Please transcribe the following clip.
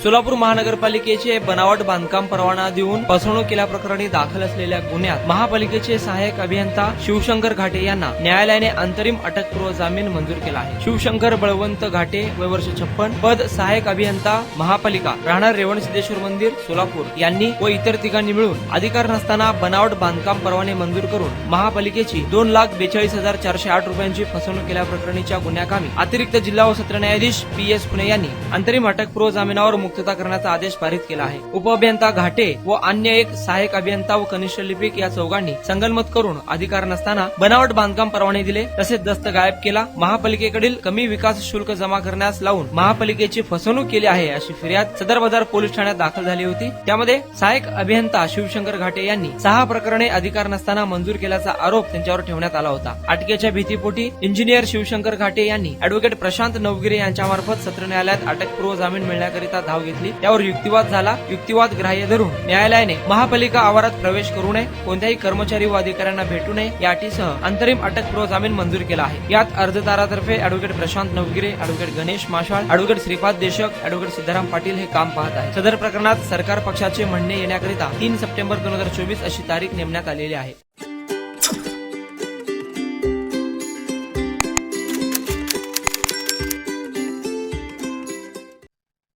सोलापूर महानगरपालिकेचे बनावट बांधकाम परवाना देऊन फसवणूक केल्याप्रकरणी दाखल असलेल्या गुन्ह्यात महापालिकेचे सहाय्यक अभियंता शिवशंकर घाटे यांना न्यायालयाने अंतरिम अटकपूर्व जामीन मंजूर केला आहे। शिवशंकर बळवंत घाटे, वय वर्ष 56, पद सहाय्यक अभियंता महापालिका, राहणार रेवणसिद्धेश्वर मंदिर सोलापूर यांनी व इतर तिघांनी मिळून अधिकार नसताना बनावट बांधकाम परवाने मंजूर करून महापालिकेची 2,42,408 रुपयांची फसवणूक केल्याप्रकरणीच्या गुन्ह्याकामी अतिरिक्त जिल्हा व सत्र न्यायाधीश PS पुणे यांनी अंतरिम अटकपूर्व जामिनावर मुक्तता करण्याचा आदेश पारित केला आहे। उपअभियंता घाटे व अन्य एक सहाय्यक अभियंता व कनिष्ठ लिपिक या चौघांनी संगनमत करून अधिकार नसताना बनावट बांधकाम परवाने दिले, तसेच दस्त गायब केला, महापालिकेकडील कमी विकास शुल्क जमा करण्यास लावून महापालिकेची फसवणूक केली आहे अशी फिर्याद सदर बाजार पोलीस ठाण्यात दाखल झाली होती। त्यामध्ये सहाय्यक अभियंता शिवशंकर घाटे यांनी 6 प्रकरणे अधिकार नसताना मंजूर केल्याचा आरोप त्यांच्यावर ठेवण्यात आला होता। अटकेच्या भीतीपोटी इंजिनियर शिवशंकर घाटे यांनी अॅडव्होकेट प्रशांत नवगिरे यांच्यामार्फत सत्र न्यायालयात अटकपूर्व जामीन मिळण्याकरिता धाव घेतली। त्यावर युक्तिवाद झाला। युक्तिवाद ग्राह्य धरून न्यायालयाने महापालिका आवारात प्रवेश करू नये, कोणत्याही कर्मचारी व अधिकाऱ्यांना भेटू नये या अटीसह अंतरिम अटकपूर्व जामीन मंजूर केला आहे। यात अर्जदारातर्फे advocate Prashant Navgire, advocate Ganesh Mashal, advocate Shripad Deshak, advocate Siddharam Patil हे काम पाहत आहेत। सदर प्रकरणात सरकार पक्षाचे म्हणणे येण्याकरिता 3 सप्टेंबर 2024 अशी तारीख नेमण्यात आलेली आहे।